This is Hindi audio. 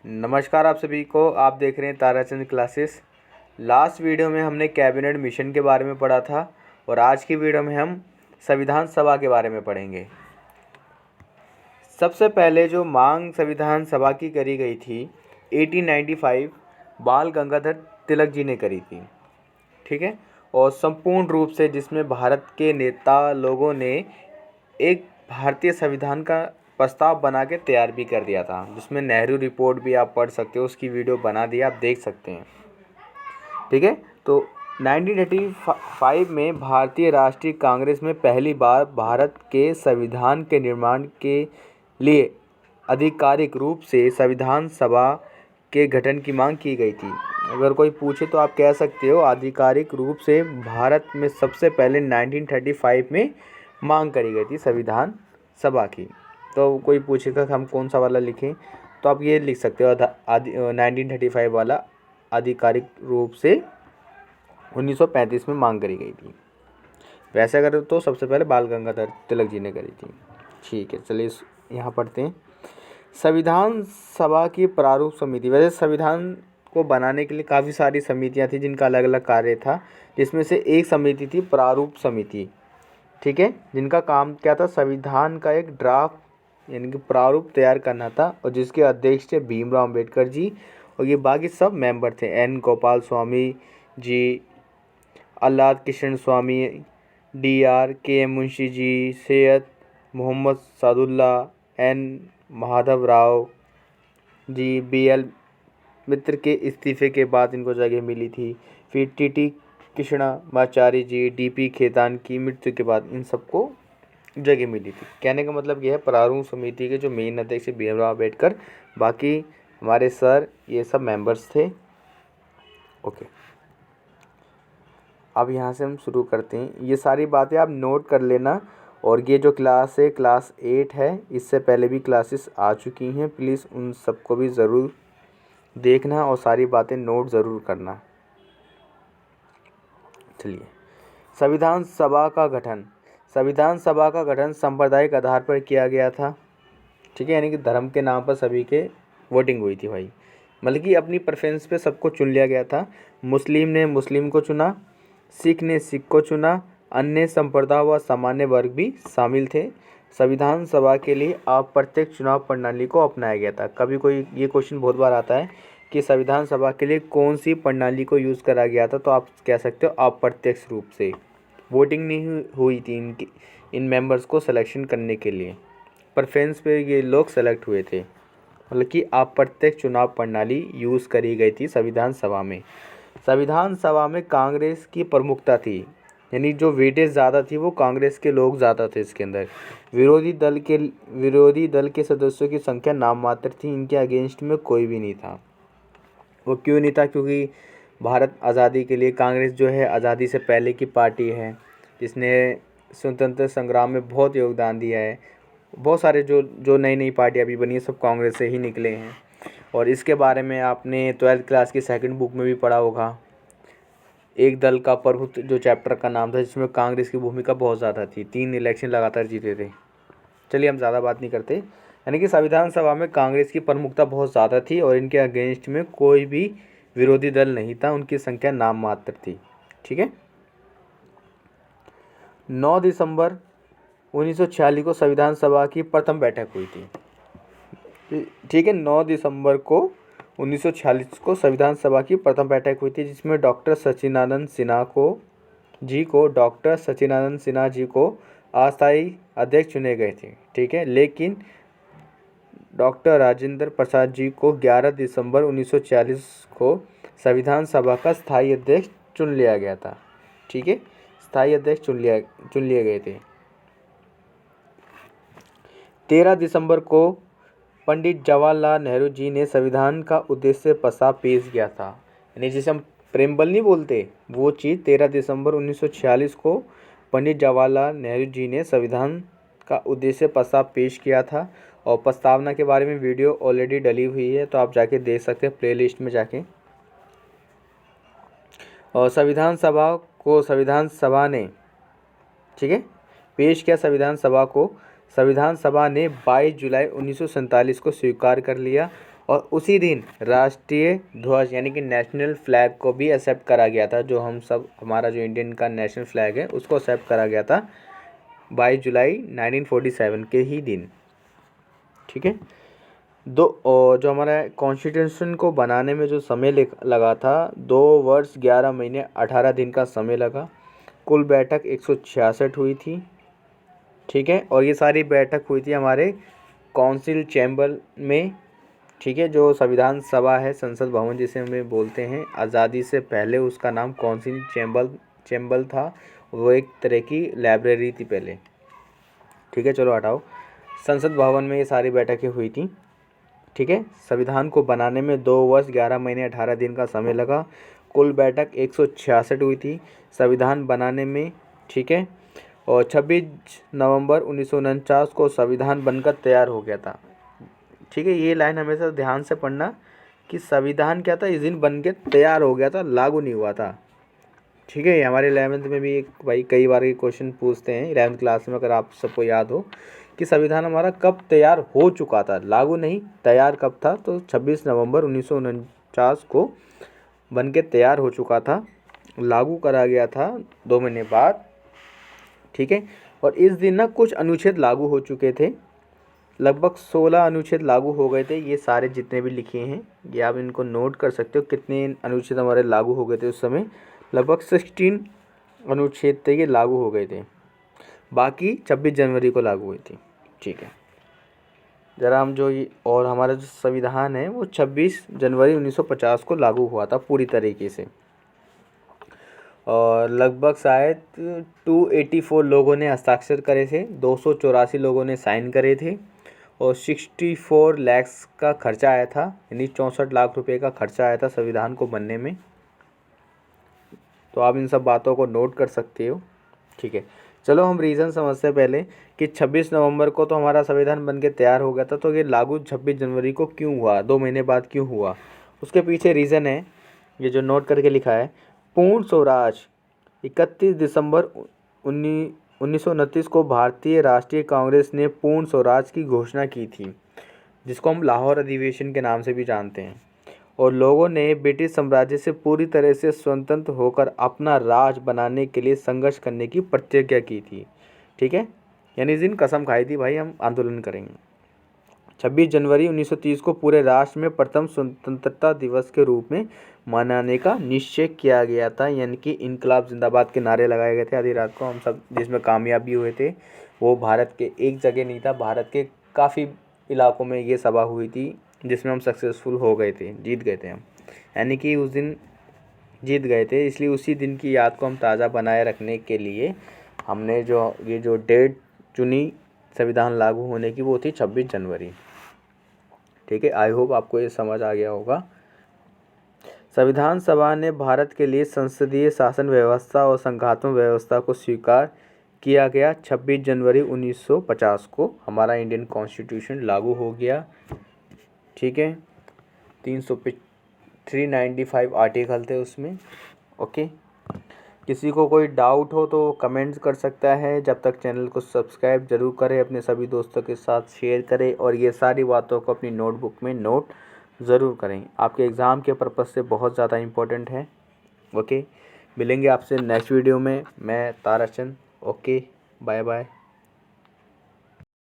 नमस्कार आप सभी को। आप देख रहे हैं ताराचंद क्लासेस। लास्ट वीडियो में हमने कैबिनेट मिशन के बारे में पढ़ा था और आज की वीडियो में हम संविधान सभा के बारे में पढ़ेंगे। सबसे पहले जो मांग संविधान सभा की करी गई थी 1895 बाल गंगाधर तिलक जी ने करी थी, ठीक है। और संपूर्ण रूप से जिसमें भारत के नेता लोगों ने एक भारतीय संविधान का प्रस्ताव बना के तैयार भी कर दिया था, जिसमें नेहरू रिपोर्ट भी आप पढ़ सकते हो, उसकी वीडियो बना दी, आप देख सकते हैं, ठीक है। तो 1985 में भारतीय राष्ट्रीय कांग्रेस में पहली बार भारत के संविधान के निर्माण के लिए आधिकारिक रूप से संविधान सभा के गठन की मांग की गई थी। अगर कोई पूछे तो आप कह सकते हो आधिकारिक रूप से भारत में सबसे पहले 1935 में मांग करी गई थी संविधान सभा की। तो कोई पूछेगा कि हम कौन सा वाला लिखें, तो आप ये लिख सकते हो 1935 वाला आधिकारिक रूप से 1935 में मांग करी गई थी। वैसे अगर तो सबसे पहले बाल गंगाधर तिलक जी ने करी थी, ठीक है। चलिए यहाँ पढ़ते हैं। संविधान सभा की प्रारूप समिति, वैसे संविधान को बनाने के लिए काफ़ी सारी समितियाँ थी जिनका अलग अलग कार्य था, जिसमें से एक समिति थी प्रारूप समिति, ठीक है, जिनका काम क्या था, संविधान का एक ड्राफ्ट यानी कि प्रारूप तैयार करना था, और जिसके अध्यक्ष थे भीमराव अंबेडकर जी, और ये बाकी सब मेंबर थे एन गोपाल स्वामी जी, आह्लाद कृष्ण स्वामी, DR के M Munshi ji, Syed Mohammad Sadulla, N Madhav Rao ji, BL मित्र के इस्तीफे के बाद इनको जगह मिली थी। फिर TT कृष्णमाचारी जी, DP खेतान की मृत्यु के बाद इन सबको जगह मिली थी। कहने का मतलब यह है प्रारूप समिति के जो मेन अध्यक्ष भीमराव अम्बेडकर, बाकी हमारे सर, ये सब मेंबर्स थे। ओके, अब यहाँ से हम शुरू करते हैं। ये सारी बातें आप नोट कर लेना, और ये जो क्लास है क्लास 8 है, इससे पहले भी क्लासेस आ चुकी हैं, प्लीज़ उन सबको भी ज़रूर देखना और सारी बातें नोट ज़रूर करना। चलिए, संविधान सभा का गठन। संविधान सभा का गठन सांप्रदायिक आधार पर किया गया था, ठीक है, यानी कि धर्म के नाम पर सभी के वोटिंग हुई थी भाई, मतलब कि अपनी प्रेफरेंस पे सबको चुन लिया गया था। मुस्लिम ने मुस्लिम को चुना, सिख ने सिख को चुना, अन्य संप्रदाय व सामान्य वर्ग भी शामिल थे। संविधान सभा के लिए अप्रत्यक्ष चुनाव प्रणाली को अपनाया गया था। कभी कोई ये क्वेश्चन बहुत बार आता है कि संविधान सभा के लिए कौन सी प्रणाली को यूज़ करा गया था, तो आप कह सकते हो अप्रत्यक्ष रूप से। वोटिंग नहीं हुई थी इन मेंबर्स को सिलेक्शन करने के लिए, प्रेफरेंस पे ये लोग सेलेक्ट हुए थे, मतलब कि अप्रत्यक्ष चुनाव प्रणाली यूज़ करी गई थी संविधान सभा में। संविधान सभा में कांग्रेस की प्रमुखता थी, यानी जो वेटेज ज़्यादा थी वो कांग्रेस के लोग ज़्यादा थे इसके अंदर। विरोधी दल के सदस्यों की संख्या नाम मात्र थी, इनके अगेंस्ट में कोई भी नहीं था। वो क्यों नहीं था? क्योंकि भारत आज़ादी के लिए कांग्रेस जो है आज़ादी से पहले की पार्टी है, जिसने स्वतंत्र संग्राम में बहुत योगदान दिया है। बहुत सारे जो नई नई पार्टियाँ अभी बनी है सब कांग्रेस से ही निकले हैं, और इसके बारे में आपने 12th क्लास की सेकंड बुक में भी पढ़ा होगा। एक दल का प्रभुत्व जो चैप्टर का नाम था, जिसमें कांग्रेस की भूमिका बहुत ज़्यादा थी, 3 इलेक्शन लगातार जीते थे। चलिए हम ज़्यादा बात नहीं करते, यानी कि संविधान सभा में कांग्रेस की प्रमुखता बहुत ज़्यादा थी और इनके अगेंस्ट में कोई भी विरोधी दल नहीं था, उनकी संख्या नाम मात्र थी, ठीक है। 9 दिसंबर 1946 को संविधान सभा की प्रथम बैठक हुई थी, ठीक है। 9 दिसंबर को 1946 को संविधान सभा की प्रथम बैठक हुई थी, जिसमें डॉक्टर सच्चिदानंद सिन्हा जी को अस्थायी अध्यक्ष चुने गए थे, ठीक है। लेकिन डॉक्टर राजेंद्र प्रसाद जी को 11 दिसंबर 1946 को संविधान सभा का स्थायी अध्यक्ष चुन लिया गया था, ठीक है। स्थायी अध्यक्ष चुन लिए गए थे। 13 दिसंबर को पंडित जवाहरलाल नेहरू जी ने संविधान का उद्देश्य प्रस्ताव पेश किया था, यानी जिसे हम प्रेमबल नहीं बोलते, वो चीज़ 13 दिसंबर 1946 को पंडित जवाहरलाल नेहरू जी ने संविधान का उद्देश्य प्रस्ताव पेश किया था। और प्रस्तावना के बारे में वीडियो ऑलरेडी डली हुई है, तो आप जाके देख सकते हैं प्लेलिस्ट में जाके। और संविधान सभा ने, ठीक है, पेश किया संविधान सभा ने 22 जुलाई 1947 को स्वीकार कर लिया और उसी दिन राष्ट्रीय ध्वज यानी कि नेशनल फ्लैग को भी एक्सेप्ट करा गया था। जो हम सब हमारा जो इंडियन का नेशनल फ्लैग है उसको एक्सेप्ट करा गया था 22 जुलाई 1947 के ही दिन। ठीक है। और जो हमारा कॉन्स्टिट्यूशन को बनाने में जो समय लगा था 2 वर्ष 11 महीने 18 दिन का समय लगा। कुल बैठक 166 हुई थी। ठीक है। और ये सारी बैठक हुई थी हमारे काउंसिल चैम्बर में। ठीक है। जो संविधान सभा है, संसद भवन जिसे हमें बोलते हैं, आज़ादी से पहले उसका नाम काउंसिल चैम्बर था। वो एक तरह की लाइब्रेरी थी पहले। ठीक है। चलो हटाओ। संसद भवन में ये सारी बैठकें हुई थी। ठीक है। संविधान को बनाने में 2 वर्ष 11 महीने 18 दिन का समय लगा। कुल बैठक 166 हुई थी संविधान बनाने में। ठीक है। और 26 नवंबर 1949 को संविधान बनकर तैयार हो गया था। ठीक है। ये लाइन हमेशा ध्यान से पढ़ना कि संविधान क्या था, इस दिन बन के तैयार हो गया था, लागू नहीं हुआ था। ठीक है। हमारे 11th में भी एक भाई कई बार ये क्वेश्चन पूछते हैं 11th क्लास में, अगर आप सबको याद हो कि संविधान हमारा कब तैयार हो चुका था, लागू नहीं, तैयार कब था। तो 26 नवंबर 1949 को बन के तैयार हो चुका था, लागू करा गया था 2 महीने बाद। ठीक है। और इस दिन ना कुछ अनुच्छेद लागू हो चुके थे, लगभग 16 अनुच्छेद लागू हो गए थे। ये सारे जितने भी लिखे हैं ये आप इनको नोट कर सकते हो, कितने अनुच्छेद हमारे लागू हो गए थे उस समय। लगभग 16 अनुच्छेद थे, ये लागू हो गए थे। बाकी 26 जनवरी को लागू हुई थी। ठीक है। ज़रा हम जो ये और हमारा जो संविधान है वो 26 जनवरी 1950 को लागू हुआ था पूरी तरीके से। और लगभग शायद 284 लोगों ने हस्ताक्षर करे थे, 284 लोगों ने साइन करे थे और 64 लाख का खर्चा आया था, यानी 64 लाख रुपए का खर्चा आया था संविधान को बनने में। तो आप इन सब बातों को नोट कर सकते हो। ठीक है। चलो हम रीज़न समझते हैं पहले कि 26 नवंबर को तो हमारा संविधान बन के तैयार हो गया था, तो ये लागू 26 जनवरी को क्यों हुआ, 2 महीने बाद क्यों हुआ, उसके पीछे रीज़न है ये जो नोट करके लिखा है। पूर्ण स्वराज 31 दिसंबर 1929 को भारतीय राष्ट्रीय कांग्रेस ने पूर्ण स्वराज की घोषणा की थी, जिसको हम लाहौर अधिवेशन के नाम से भी जानते हैं। और लोगों ने ब्रिटिश साम्राज्य से पूरी तरह से स्वतंत्र होकर अपना राज बनाने के लिए संघर्ष करने की प्रतिज्ञा की थी। ठीक है। यानी इस दिन कसम खाई थी भाई हम आंदोलन करेंगे। 26 जनवरी 1930 को पूरे राष्ट्र में प्रथम स्वतंत्रता दिवस के रूप में मनाने का निश्चय किया गया था, यानी कि इनकलाब जिंदाबाद के नारे लगाए गए थे आधी रात को हम सब, जिसमें कामयाब भी हुए थे। वो भारत के एक जगह नहीं था, भारत के काफ़ी इलाकों में ये सभा हुई थी जिसमें हम सक्सेसफुल हो गए थे, जीत गए थे हम, यानी कि उस दिन जीत गए थे। इसलिए उसी दिन की याद को हम ताज़ा बनाए रखने के लिए हमने जो डेट चुनी संविधान लागू होने की, वो थी 26 जनवरी। ठीक है। आई होप आपको ये समझ आ गया होगा। संविधान सभा ने भारत के लिए संसदीय शासन व्यवस्था और संघात्मक व्यवस्था को स्वीकार किया गया। 26 जनवरी 1950 को हमारा इंडियन कॉन्स्टिट्यूशन लागू हो गया। ठीक है। 395 आर्टिकल थे उसमें। ओके। किसी को कोई डाउट हो तो कमेंट्स कर सकता है। जब तक चैनल को सब्सक्राइब ज़रूर करें, अपने सभी दोस्तों के साथ शेयर करें और ये सारी बातों को अपनी नोटबुक में नोट ज़रूर करें। आपके एग्ज़ाम के पर्पज़ से बहुत ज़्यादा इम्पोर्टेंट है। ओके। मिलेंगे आपसे नेक्स्ट वीडियो में। मैं ताराचंद। ओके। Bye bye.